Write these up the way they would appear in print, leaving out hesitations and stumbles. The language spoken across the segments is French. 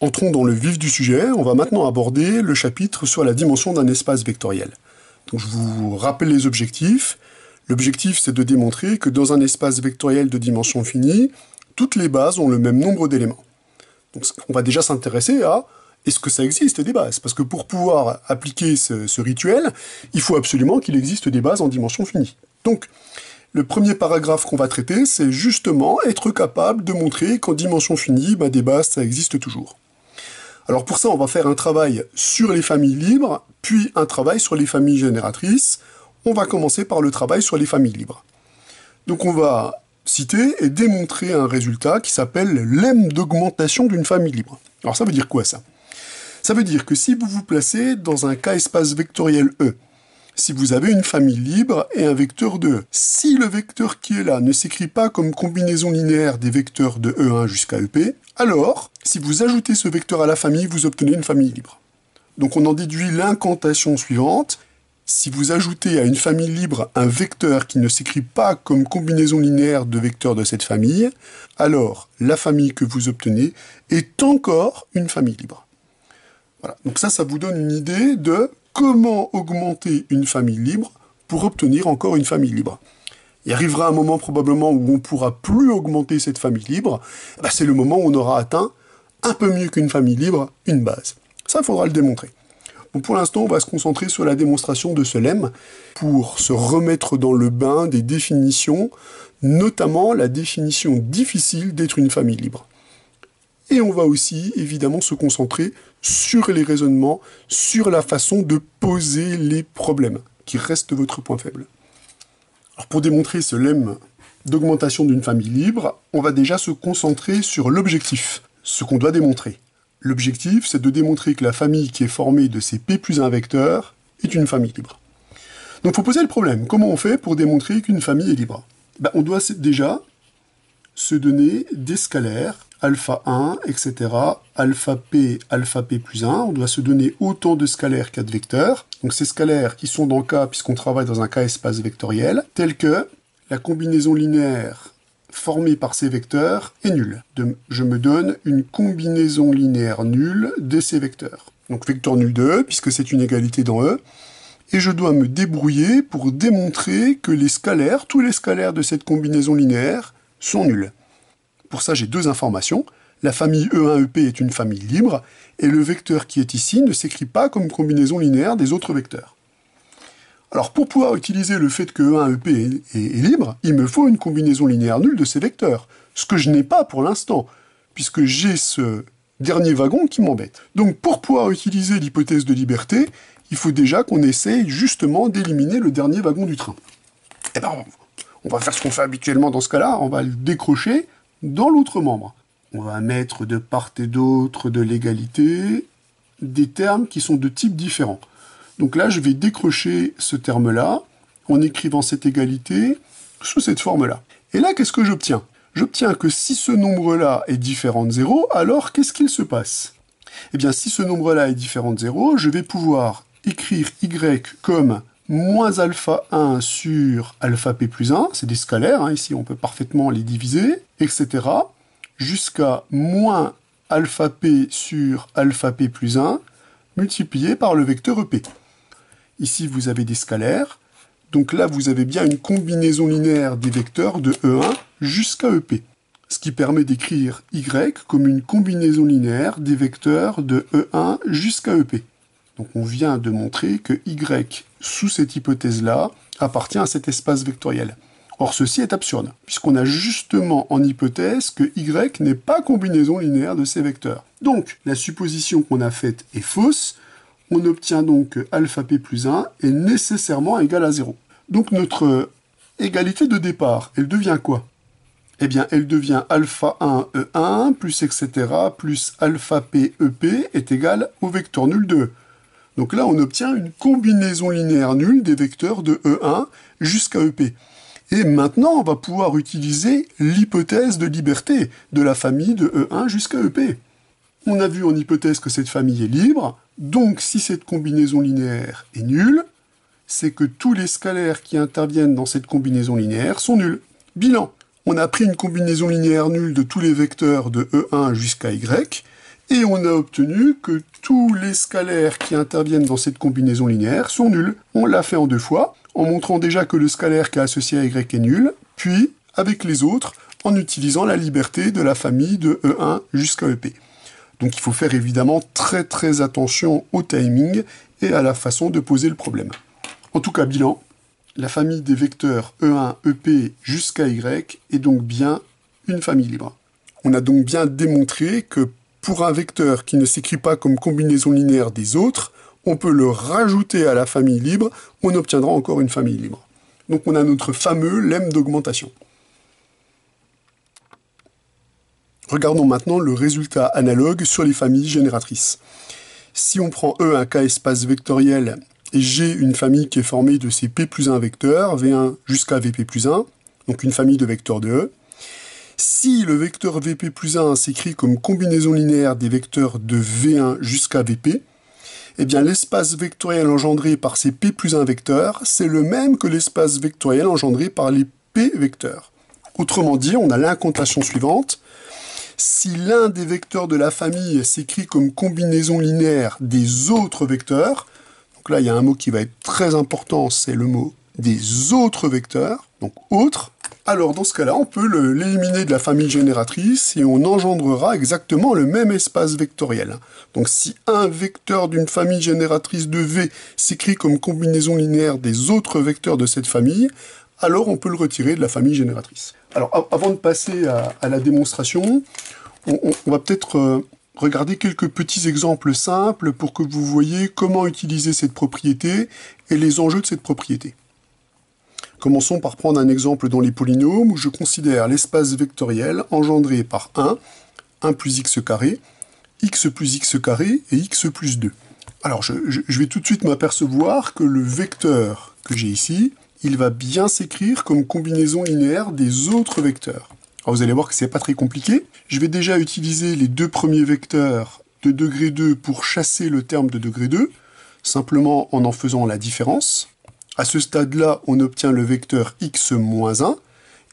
Entrons dans le vif du sujet, on va maintenant aborder le chapitre sur la dimension d'un espace vectoriel. Donc je vous rappelle les objectifs. L'objectif, c'est de démontrer que dans un espace vectoriel de dimension finie, toutes les bases ont le même nombre d'éléments. Donc on va déjà s'intéresser à est-ce que ça existe des bases? Parce que pour pouvoir appliquer ce rituel, il faut absolument qu'il existe des bases en dimension finie. Donc, le premier paragraphe qu'on va traiter, c'est justement être capable de montrer qu'en dimension finie, des bases, ça existe toujours. Alors pour ça, on va faire un travail sur les familles libres, puis un travail sur les familles génératrices. On va commencer par le travail sur les familles libres. Donc on va citer et démontrer un résultat qui s'appelle lemme d'augmentation d'une famille libre. Alors ça veut dire quoi ça? Ça veut dire que si vous vous placez dans un K-espace vectoriel E, si vous avez une famille libre et un vecteur de E, si le vecteur qui est là ne s'écrit pas comme combinaison linéaire des vecteurs de E1 jusqu'à EP, alors, si vous ajoutez ce vecteur à la famille, vous obtenez une famille libre. Donc on en déduit l'incantation suivante. Si vous ajoutez à une famille libre un vecteur qui ne s'écrit pas comme combinaison linéaire de vecteurs de cette famille, alors la famille que vous obtenez est encore une famille libre. Voilà. Donc ça vous donne une idée de comment augmenter une famille libre pour obtenir encore une famille libre. Il arrivera un moment probablement où on ne pourra plus augmenter cette famille libre. C'est le moment où on aura atteint un peu mieux qu'une famille libre, une base. Ça, il faudra le démontrer. Bon, pour l'instant, on va se concentrer sur la démonstration de ce lemme pour se remettre dans le bain des définitions, notamment la définition difficile d'être une famille libre. Et on va aussi, évidemment, se concentrer sur les raisonnements, sur la façon de poser les problèmes, qui restent votre point faible. Alors pour démontrer ce lemme d'augmentation d'une famille libre, on va déjà se concentrer sur l'objectif, ce qu'on doit démontrer. L'objectif, c'est de démontrer que la famille qui est formée de ces P plus 1 vecteurs est une famille libre. Donc il faut poser le problème. Comment on fait pour démontrer qu'une famille est libre? On doit déjà se donner des scalaires, alpha 1, etc., alpha P plus 1. On doit se donner autant de scalaires qu'il y a de vecteurs. Donc ces scalaires qui sont dans K, puisqu'on travaille dans un K-espace vectoriel, tel que la combinaison linéaire formée par ces vecteurs est nulle. Je me donne une combinaison linéaire nulle de ces vecteurs. Donc vecteur nul de E, puisque c'est une égalité dans E, et je dois me débrouiller pour démontrer que les scalaires, tous les scalaires de cette combinaison linéaire, sont nuls. Pour ça, j'ai deux informations. La famille E1-EP est une famille libre, et le vecteur qui est ici ne s'écrit pas comme combinaison linéaire des autres vecteurs. Alors, pour pouvoir utiliser le fait que E1-EP est libre, il me faut une combinaison linéaire nulle de ces vecteurs, ce que je n'ai pas pour l'instant, puisque j'ai ce dernier wagon qui m'embête. Donc, pour pouvoir utiliser l'hypothèse de liberté, il faut déjà qu'on essaye justement d'éliminer le dernier wagon du train. On va faire ce qu'on fait habituellement dans ce cas-là, on va le décrocher dans l'autre membre. On va mettre de part et d'autre de l'égalité des termes qui sont de type différent. Donc là, je vais décrocher ce terme-là en écrivant cette égalité sous cette forme-là. Et là, qu'est-ce que j'obtiens? J'obtiens que si ce nombre-là est différent de 0, alors qu'est-ce qu'il se passe? Eh bien, si ce nombre-là est différent de 0, je vais pouvoir écrire y comme moins alpha 1 sur alpha p plus 1, c'est des scalaires, ici on peut parfaitement les diviser, etc., jusqu'à moins alpha p sur alpha p plus 1, multiplié par le vecteur EP. Ici vous avez des scalaires, donc là vous avez bien une combinaison linéaire des vecteurs de E1 jusqu'à EP, ce qui permet d'écrire y comme une combinaison linéaire des vecteurs de E1 jusqu'à EP. Donc on vient de montrer que y, sous cette hypothèse-là, appartient à cet espace vectoriel. Or ceci est absurde, puisqu'on a justement en hypothèse que y n'est pas combinaison linéaire de ces vecteurs. Donc la supposition qu'on a faite est fausse, on obtient donc que alpha p plus 1 est nécessairement égal à 0. Donc notre égalité de départ, elle devient quoi? Eh bien, elle devient alpha 1 E1 plus etc. plus alpha p EP est égal au vecteur nul de E. Donc là, on obtient une combinaison linéaire nulle des vecteurs de E1 jusqu'à EP. Et maintenant, on va pouvoir utiliser l'hypothèse de liberté de la famille de E1 jusqu'à EP. On a vu en hypothèse que cette famille est libre, donc si cette combinaison linéaire est nulle, c'est que tous les scalaires qui interviennent dans cette combinaison linéaire sont nuls. Bilan, on a pris une combinaison linéaire nulle de tous les vecteurs de E1 jusqu'à Y, Et on a obtenu que tous les scalaires qui interviennent dans cette combinaison linéaire sont nuls. On l'a fait en 2 fois, en montrant déjà que le scalaire qui est associé à y est nul, puis avec les autres, en utilisant la liberté de la famille de E1 jusqu'à EP. Donc il faut faire évidemment très très attention au timing et à la façon de poser le problème. En tout cas, bilan, la famille des vecteurs E1, EP jusqu'à Y est donc bien une famille libre. On a donc bien démontré que pour un vecteur qui ne s'écrit pas comme combinaison linéaire des autres, on peut le rajouter à la famille libre, on obtiendra encore une famille libre. Donc on a notre fameux lemme d'augmentation. Regardons maintenant le résultat analogue sur les familles génératrices. Si on prend E un K espace vectoriel et G une famille qui est formée de ces P plus 1 vecteurs, V1 jusqu'à VP plus 1, donc une famille de vecteurs de E, si le vecteur VP plus 1 s'écrit comme combinaison linéaire des vecteurs de V1 jusqu'à VP, eh bien l'espace vectoriel engendré par ces P plus 1 vecteurs, c'est le même que l'espace vectoriel engendré par les P vecteurs. Autrement dit, on a l'incantation suivante. Si l'un des vecteurs de la famille s'écrit comme combinaison linéaire des autres vecteurs, donc là il y a un mot qui va être très important, c'est le mot des autres vecteurs, donc autres, alors dans ce cas-là, on peut l'éliminer de la famille génératrice et on engendrera exactement le même espace vectoriel. Donc si un vecteur d'une famille génératrice de V s'écrit comme combinaison linéaire des autres vecteurs de cette famille, alors on peut le retirer de la famille génératrice. Alors avant de passer à la démonstration, on va peut-être regarder quelques petits exemples simples pour que vous voyez comment utiliser cette propriété et les enjeux de cette propriété. Commençons par prendre un exemple dans les polynômes où je considère l'espace vectoriel engendré par 1 plus x carré, x plus x carré et x plus 2. Alors je vais tout de suite m'apercevoir que le vecteur que j'ai ici, il va bien s'écrire comme combinaison linéaire des autres vecteurs. Alors vous allez voir que c'est pas très compliqué. Je vais déjà utiliser les deux premiers vecteurs de degré 2 pour chasser le terme de degré 2, simplement en faisant la différence. À ce stade-là, on obtient le vecteur x moins 1,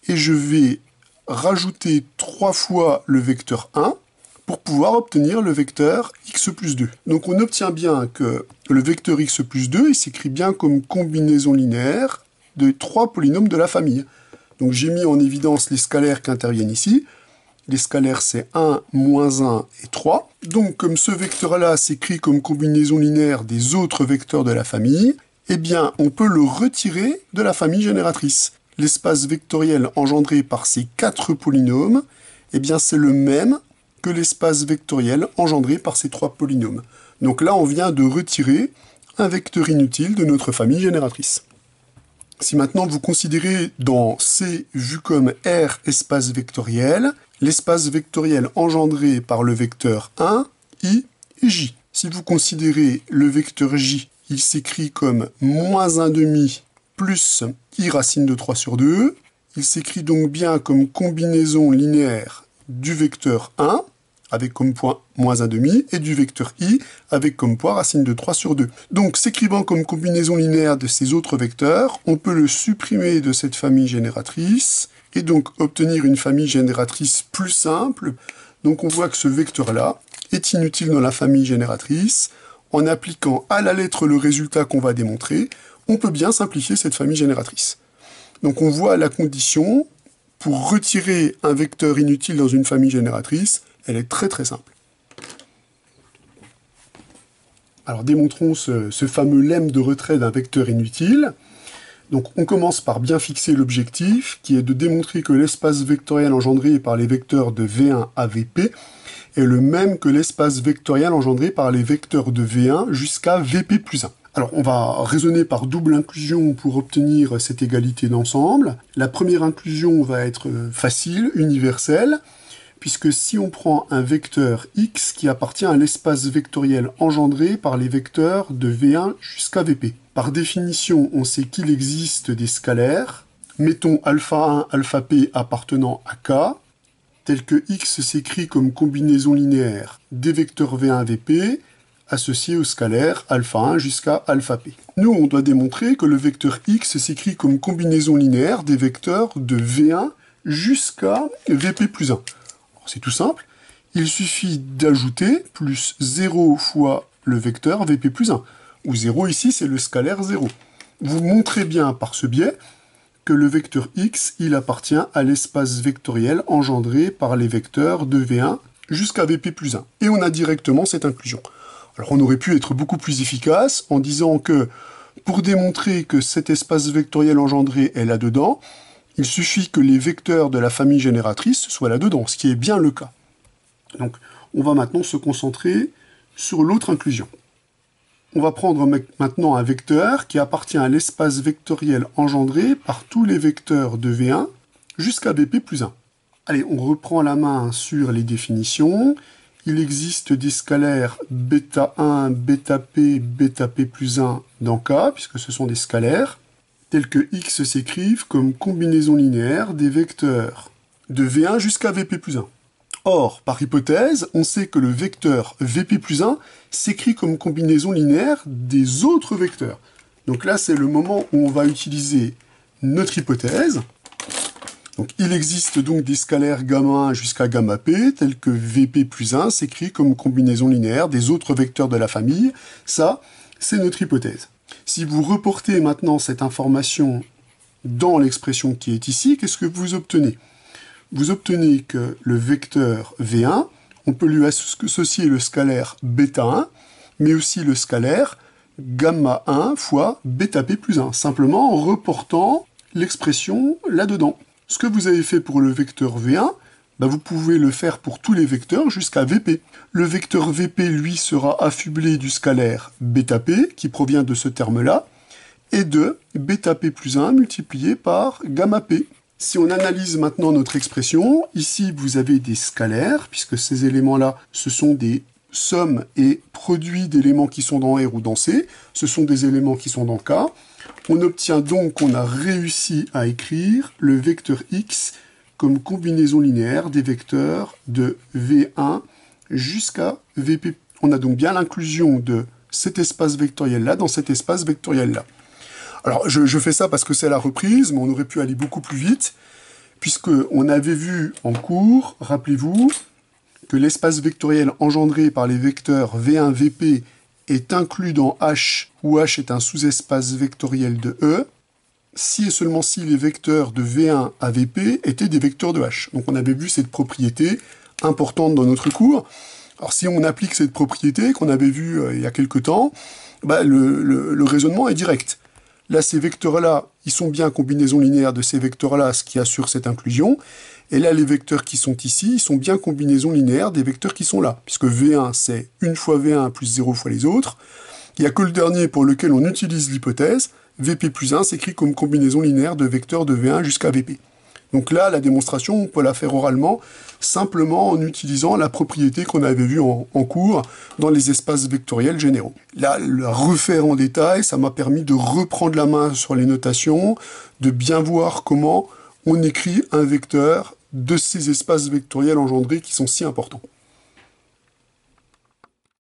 et je vais rajouter 3 fois le vecteur 1 pour pouvoir obtenir le vecteur x plus 2. Donc on obtient bien que le vecteur x plus 2, il s'écrit bien comme combinaison linéaire de 3 polynômes de la famille. Donc j'ai mis en évidence les scalaires qui interviennent ici. Les scalaires c'est 1, moins 1 et 3. Donc comme ce vecteur-là s'écrit comme combinaison linéaire des autres vecteurs de la famille, eh bien, on peut le retirer de la famille génératrice. L'espace vectoriel engendré par ces 4 polynômes, eh bien, c'est le même que l'espace vectoriel engendré par ces 3 polynômes. Donc là, on vient de retirer un vecteur inutile de notre famille génératrice. Si maintenant vous considérez dans C vu comme R espace vectoriel, l'espace vectoriel engendré par le vecteur 1, I et J. Si vous considérez le vecteur J, il s'écrit comme moins 1 demi plus i racine de 3 sur 2. Il s'écrit donc bien comme combinaison linéaire du vecteur 1, avec comme point moins 1 demi, et du vecteur i, avec comme point racine de 3 sur 2. Donc, s'écrivant comme combinaison linéaire de ces autres vecteurs, on peut le supprimer de cette famille génératrice, et donc obtenir une famille génératrice plus simple. Donc, on voit que ce vecteur-là est inutile dans la famille génératrice. En appliquant à la lettre le résultat qu'on va démontrer, on peut bien simplifier cette famille génératrice. Donc on voit la condition pour retirer un vecteur inutile dans une famille génératrice, elle est très très simple. Alors démontrons ce fameux lemme de retrait d'un vecteur inutile. Donc on commence par bien fixer l'objectif, qui est de démontrer que l'espace vectoriel engendré par les vecteurs de V1 à VP est le même que l'espace vectoriel engendré par les vecteurs de V1 jusqu'à VP plus 1. Alors on va raisonner par double inclusion pour obtenir cette égalité d'ensemble. La première inclusion va être facile, universelle, puisque si on prend un vecteur x qui appartient à l'espace vectoriel engendré par les vecteurs de V1 jusqu'à VP. Par définition, on sait qu'il existe des scalaires. Mettons alpha 1, alpha p appartenant à K, tel que x s'écrit comme combinaison linéaire des vecteurs V1 VP associés au scalaire alpha 1 jusqu'à alpha p. Nous, on doit démontrer que le vecteur x s'écrit comme combinaison linéaire des vecteurs de V1 jusqu'à VP plus 1. C'est tout simple. il suffit d'ajouter plus 0 fois le vecteur Vp plus 1, où 0 ici c'est le scalaire 0. Vous montrez bien par ce biais que le vecteur x, il appartient à l'espace vectoriel engendré par les vecteurs de V1 jusqu'à Vp plus 1. Et on a directement cette inclusion. Alors on aurait pu être beaucoup plus efficace en disant que pour démontrer que cet espace vectoriel engendré est là-dedans, il suffit que les vecteurs de la famille génératrice soient là-dedans, ce qui est bien le cas. Donc on va maintenant se concentrer sur l'autre inclusion. On va prendre maintenant un vecteur qui appartient à l'espace vectoriel engendré par tous les vecteurs de V1 jusqu'à Vp plus 1. Allez, on reprend la main sur les définitions. Il existe des scalaires β1, βp, βp plus 1 dans K, puisque ce sont des scalaires, tels que x s'écrivent comme combinaison linéaire des vecteurs de V1 jusqu'à Vp plus 1. Or, par hypothèse, on sait que le vecteur Vp plus 1 s'écrit comme combinaison linéaire des autres vecteurs. Donc là, c'est le moment où on va utiliser notre hypothèse. Donc, il existe donc des scalaires gamma 1 jusqu'à gamma p, tels que Vp plus 1 s'écrit comme combinaison linéaire des autres vecteurs de la famille. Ça, c'est notre hypothèse. Si vous reportez maintenant cette information dans l'expression qui est ici, qu'est-ce que vous obtenez ? Vous obtenez que le vecteur V1, on peut lui associer le scalaire β1, mais aussi le scalaire gamma 1 fois βp plus 1, simplement en reportant l'expression là-dedans. Ce que vous avez fait pour le vecteur V1, vous pouvez le faire pour tous les vecteurs jusqu'à Vp. Le vecteur Vp, lui, sera affublé du scalaire βp, qui provient de ce terme-là, et de βp plus 1 multiplié par gamma p. Si on analyse maintenant notre expression, ici vous avez des scalaires, puisque ces éléments-là, ce sont des sommes et produits d'éléments qui sont dans R ou dans C, ce sont des éléments qui sont dans K. On obtient donc qu'on a réussi à écrire le vecteur x comme combinaison linéaire des vecteurs de V1 jusqu'à Vp. On a donc bien l'inclusion de cet espace vectoriel-là dans cet espace vectoriel-là. Alors, je fais ça parce que c'est la reprise, mais on aurait pu aller beaucoup plus vite, puisqu'on avait vu en cours, rappelez-vous, que l'espace vectoriel engendré par les vecteurs V1, Vp est inclus dans H, où H est un sous-espace vectoriel de E, si et seulement si les vecteurs de V1 à Vp étaient des vecteurs de H. Donc on avait vu cette propriété importante dans notre cours. Alors si on applique cette propriété qu'on avait vue il y a quelque temps, le raisonnement est direct. Là, ces vecteurs-là, ils sont bien combinaison linéaire de ces vecteurs-là, ce qui assure cette inclusion. Et là, les vecteurs qui sont ici, ils sont bien combinaison linéaire des vecteurs qui sont là. Puisque V1, c'est 1 fois V1 plus 0 fois les autres. Il n'y a que le dernier pour lequel on utilise l'hypothèse. Vp plus 1 s'écrit comme combinaison linéaire de vecteurs de V1 jusqu'à Vp. Donc là, la démonstration, on peut la faire oralement, simplement en utilisant la propriété qu'on avait vue en cours dans les espaces vectoriels généraux. Là, la refaire en détail, ça m'a permis de reprendre la main sur les notations, de bien voir comment on écrit un vecteur de ces espaces vectoriels engendrés qui sont si importants.